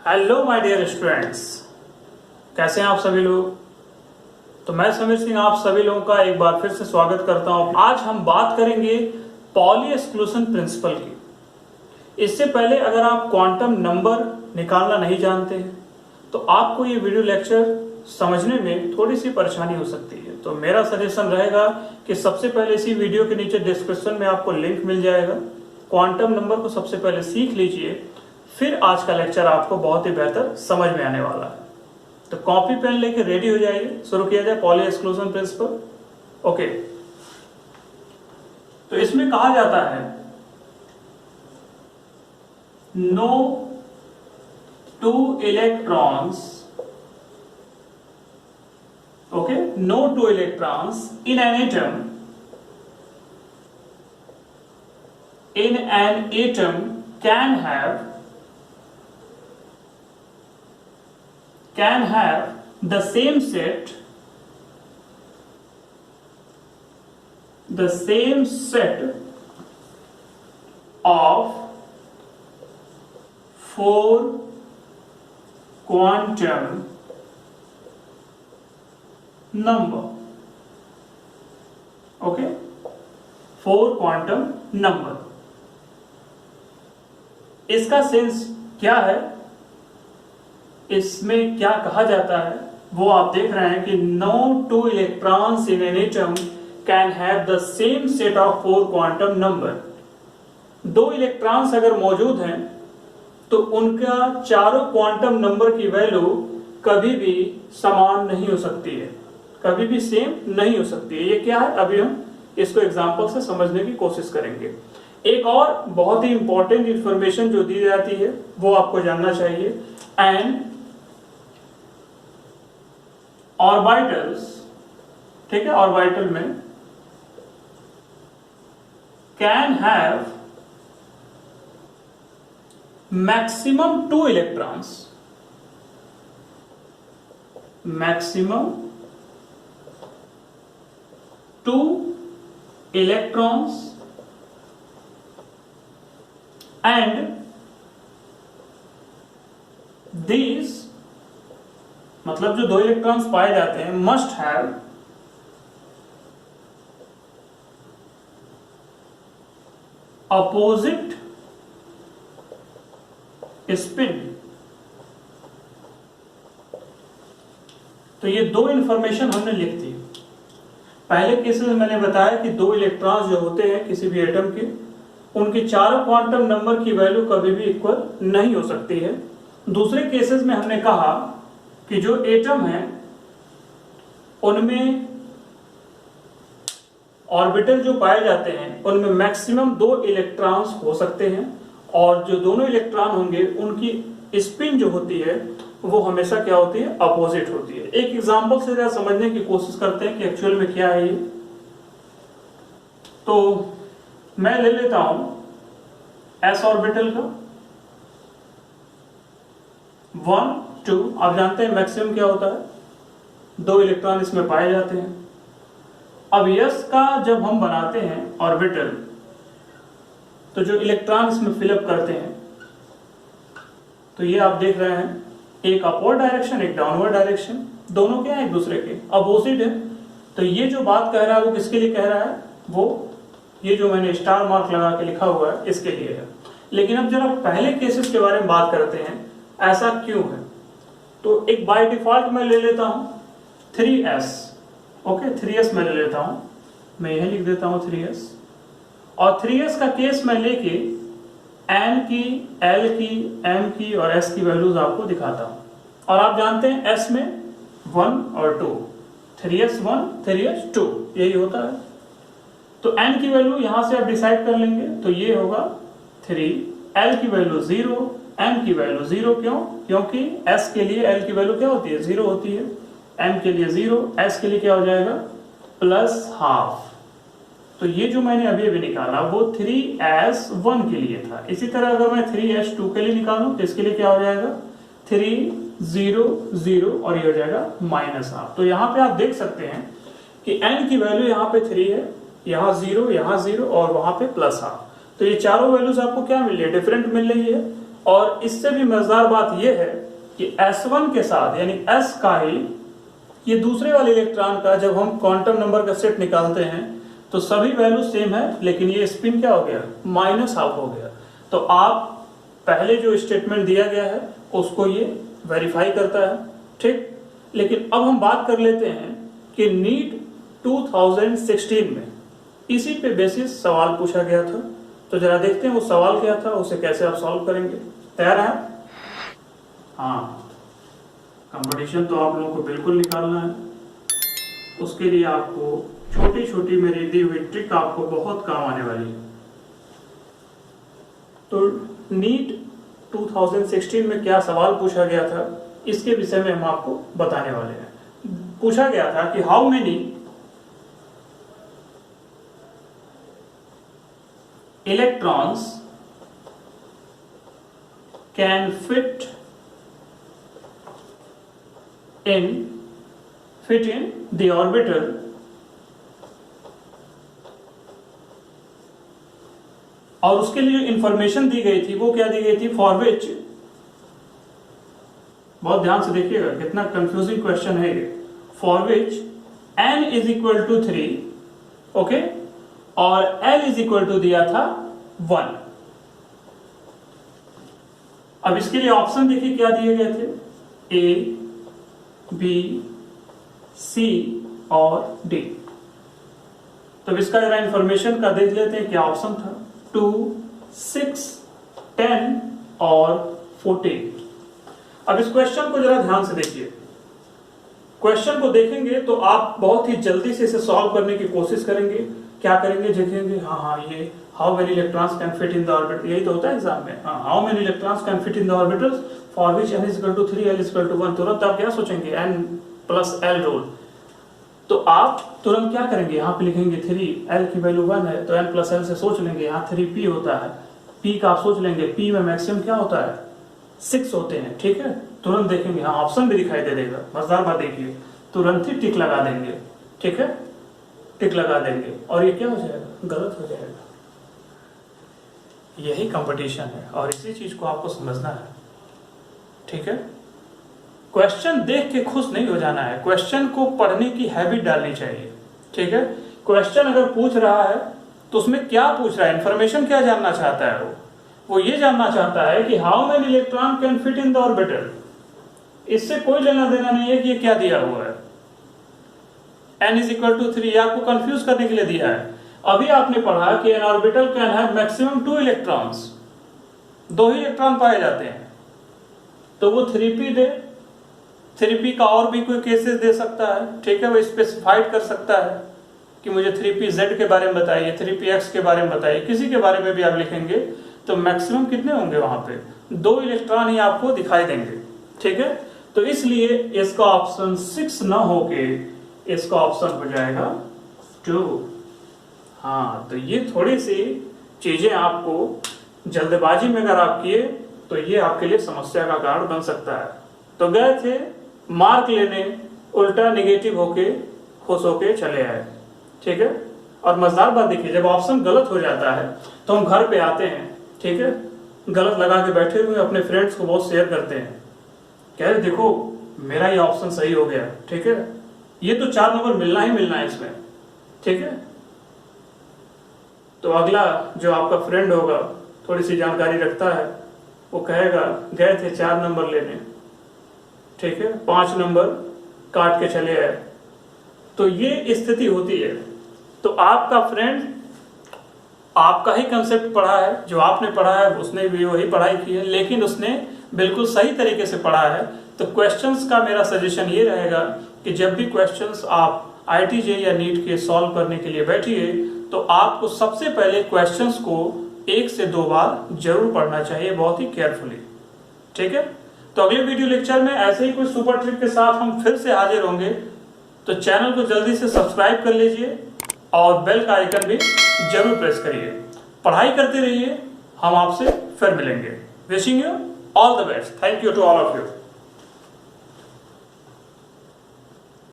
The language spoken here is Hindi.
हेलो माय डियर स्टूडेंट्स, कैसे हैं आप सभी लोग। तो मैं समीर सिंह आप सभी लोगों का एक बार फिर से स्वागत करता हूं। आज हम बात करेंगे पॉली एक्सक्लूशन प्रिंसिपल की। इससे पहले अगर आप क्वांटम नंबर निकालना नहीं जानते हैं तो आपको ये वीडियो लेक्चर समझने में थोड़ी सी परेशानी हो सकती है। तो मेरा सजेशन रहेगा कि सबसे पहले इसी वीडियो के नीचे डिस्क्रिप्शन में आपको लिंक मिल जाएगा। क्वांटम नंबर को सबसे पहले सीख लीजिए, फिर आज का लेक्चर आपको बहुत ही बेहतर समझ में आने वाला है। तो कॉपी पेन लेके रेडी हो जाइए, शुरू किया जाए पॉली एक्सक्लूशन प्रिंसिपल। ओके, तो इसमें कहा जाता है no two electrons, okay, no two electrons in an atom can have the same set of 4 quantum number. Okay, 4 quantum number. इसका सेंस क्या है, इसमें क्या कहा जाता है वो आप देख रहे हैं कि no two electrons in an atom can have the same set of 4 quantum number. 2 electrons अगर मौजूद हैं तो उनका चारों क्वांटम नंबर की वैल्यू कभी भी समान नहीं हो सकती है, कभी भी सेम नहीं हो सकती है। ये क्या है, अभी हम इसको एग्जांपल से समझने की कोशिश करेंगे। एक और बहुत ही इंपॉर्टेंट इंफॉर्मेशन जो दी जाती है वो आपको जानना चाहिए। एंड ऑर्बिटल्स, ठीक है, ऑर्बिटल में can have maximum 2 electrons, maximum 2 electrons and these, मतलब जो 2 इलेक्ट्रॉन्स पाए जाते हैं, मस्ट हैव अपोजिट स्पिन। तो ये 2 इंफॉर्मेशन हमने लिख दी। पहले केस में मैंने बताया कि 2 इलेक्ट्रॉन्स जो होते हैं किसी भी एटम के, उनके चारों क्वांटम नंबर की वैल्यू कभी भी इक्वल नहीं हो सकती है। दूसरे केसेस में हमने कहा कि जो एटम है उनमें ऑर्बिटल जो पाए जाते हैं उनमें मैक्सिमम 2 इलेक्ट्रॉन्स हो सकते हैं, और जो दोनों इलेक्ट्रॉन होंगे उनकी स्पिन जो होती है वो हमेशा क्या होती है, अपोजिट होती है। एक एग्जांपल से जरा समझने की कोशिश करते हैं कि एक्चुअल में क्या है ये। तो मैं ले लेता हूं एस ऑर्बिटल का 1 2। आप जानते हैं मैक्सिमम क्या होता है, 2 इलेक्ट्रॉन इसमें पाए जाते हैं। अब यस का जब हम बनाते हैं ऑर्बिटल तो जो इलेक्ट्रॉन इसमें फिलअप करते हैं, तो ये आप देख रहे हैं एक अपवर्ड डायरेक्शन, एक डाउनवर्ड डायरेक्शन, दोनों क्या है, एक दूसरे के अपोजिट है। तो ये जो बात कह रहा है वो किसके लिए कह रहा है, वो ये जो मैंने स्टार मार्क लगा के लिखा हुआ है इसके लिए है। लेकिन अब जरा पहले केसेस के बारे में बात करते हैं, ऐसा क्यों है। तो एक बाय डिफॉल्ट मैं ले लेता हूं 3s, ओके, 3s मैं ले लेता हूं, मैं यही लिख देता हूं 3s। और 3s का केस मैं लेके n की, l की, m की और s की वैल्यूज आपको दिखाता हूं। और आप जानते हैं s में 1 और 2, 3s 1 3s 2 यही होता है। तो n की वैल्यू यहां से आप डिसाइड कर लेंगे, तो ये होगा 3, l की वैल्यू 0, m की वैल्यू 0। क्यों, क्योंकि s के लिए l की वैल्यू क्या होती है, 0 होती है, m के लिए 0, s के लिए क्या हो जाएगा, +½ तो ये जो मैंने अभी निकाला वो 3s1 के लिए था। इसी तरह अगर मैं 3s2 के लिए निकालूं तो इसके लिए क्या हो जाएगा, 3 0 0 और ये हो जाएगा -½ तो यहाँ पे आप देख सकते हैं कि n की वैल्यू यहाँ पे 3 है, यहाँ 0 और वहां पे +½ तो ये चारों वैल्यूज आपको क्या मिल रही है, डिफरेंट मिल रही है। और इससे भी मजेदार बात यह है कि S1 के साथ यानी S का ही ये दूसरे वाले इलेक्ट्रॉन का जब हम क्वांटम नंबर का सेट निकालते हैं तो सभी वैल्यू सेम है, लेकिन ये स्पिन क्या हो गया, -12 हो गया। तो आप पहले जो स्टेटमेंट दिया गया है उसको ये वेरीफाई करता है, ठीक। लेकिन अब हम बात कर लेते हैं कि नीट 2016 में इसी पे बेसिस सवाल पूछा गया था। तो जरा देखते हैं वो सवाल क्या था, उसे कैसे आप सॉल्व करेंगे। तैयार हैं? हाँ, कंपटीशन तो आप लोगों को बिल्कुल निकालना है। उसके लिए आपको छोटी छोटी मेरी दी हुई ट्रिक आपको बहुत काम आने वाली है। तो नीट 2016 में क्या सवाल पूछा गया था इसके विषय में हम आपको बताने वाले हैं। पूछा गया था कि how many electrons can fit in the orbital और उसके लिए जो इंफॉर्मेशन दी गई थी वो क्या दी गई थी, फॉर विच, बहुत ध्यान से देखिएगा कितना कंफ्यूजिंग क्वेश्चन है ये, for which n is equal to 3, okay, और L इज इक्वल टू दिया था 1। अब इसके लिए ऑप्शन देखिए क्या दिए गए थे, A, B, C और D। तो इसका जरा इंफॉर्मेशन का देख लेते हैं क्या ऑप्शन था, 2, 6, 10 और 14। अब इस क्वेश्चन को जरा ध्यान से देखिए। क्वेश्चन को देखेंगे तो आप बहुत ही जल्दी से इसे सॉल्व करने की कोशिश करेंगे। क्या करेंगे, देखेंगे हाँ ये how many electrons can fit in the orbital, यही तो होता है एग्जाम में, how many electrons can fit in the orbitals for which n is equal to 3, L is equal to 1। तुरंत आप क्या सोचेंगे, n प्लस L रूल। तो आप तुरंत क्या करेंगे, यहाँ पे लिखेंगे 3, L की वैल्यू 1 है तो n प्लस L से सोच लेंगे, यहाँ 3p होता है, p का आप सोच लेंगे, p में मैक्सिमम क्या होता है, 6 होते हैं, ठीक है। तुरंत देखेंगे, हाँ ऑप्शन भी दिखाई दे देगा, मजेदार बात देखिए, तुरंत ही टिक लगा देंगे, ठीक है, टिक लगा देंगे और ये क्या हो जाएगा, गलत हो जाएगा। यही कंपटीशन है और इसी चीज को आपको समझना है, ठीक है। क्वेश्चन देख के खुश नहीं हो जाना है, क्वेश्चन को पढ़ने की हैबिट डालनी चाहिए, ठीक है। क्वेश्चन अगर पूछ रहा है तो उसमें क्या पूछ रहा है, इंफॉर्मेशन क्या जानना चाहता है, वो ये जानना चाहता है कि how many electron can fit in the orbital. इससे कोई लेना देना नहीं है कि ये क्या दिया हुआ है, n इज इक्वल टू 3, आपको कंफ्यूज करने के लिए दिया है। अभी आपने पढ़ा कि N orbital can have maximum 2 electrons, 2 he electron पाए जाते हैं, तो वो 3p दे, 3p का और भी कोई केसेस दे सकता है, ठीक है, वो स्पेसिफाइड कर सकता है कि मुझे 3pz के बारे में बताइए, 3px के बारे में बताइए, किसी के बारे में भी आप लिखेंगे तो मैक्सिमम कितने होंगे, वहां पे 2 इलेक्ट्रॉन ही आपको दिखाई देंगे, ठीक है। तो इसलिए इसका ऑप्शन 6 ना होके इसका ऑप्शन हो जाएगा 2। हाँ, तो ये थोड़ी सी चीजें आपको जल्दबाजी में अगर आप किए तो ये आपके लिए समस्या का कारण बन सकता है। तो गए थे मार्क लेने, उल्टा निगेटिव होके खुश होके चले आए, ठीक है। और मजेदार बात देखिए, जब ऑप्शन गलत हो जाता है तो हम घर पे आते हैं, ठीक है, गलत लगा के बैठे हुए अपने फ्रेंड्स को बहुत शेयर करते हैं, कह रहे देखो मेरा ये ऑप्शन सही हो गया, ठीक है, ये तो 4 नंबर मिलना ही मिलना है इसमें, ठीक है। तो अगला जो आपका फ्रेंड होगा, थोड़ी सी जानकारी रखता है, वो कहेगा गए थे 4 नंबर लेने, ठीक है, 5 नंबर काट के चले आए। तो ये स्थिति होती है। तो आपका फ्रेंड आपका ही कंसेप्ट पढ़ा है, जो आपने पढ़ा है उसने भी वही पढ़ाई की है, लेकिन उसने बिल्कुल सही तरीके से पढ़ा है। तो क्वेश्चंस का मेरा सजेशन ये रहेगा कि जब भी क्वेश्चंस आप IIT या नीट के सॉल्व करने के लिए बैठिए तो आपको सबसे पहले क्वेश्चंस को 1 से 2 बार जरूर पढ़ना चाहिए, बहुत ही केयरफुली, ठीक है। तो अगले वीडियो लेक्चर में ऐसे ही कोई सुपर ट्रिक के साथ हम फिर से हाजिर होंगे। तो चैनल को जल्दी से सब्सक्राइब कर लीजिए और बेल का आइकन भी जरूर प्रेस करिए। पढ़ाई करते रहिए, हम आपसे फिर मिलेंगे। Wishing you all the best. Thank you to all of you.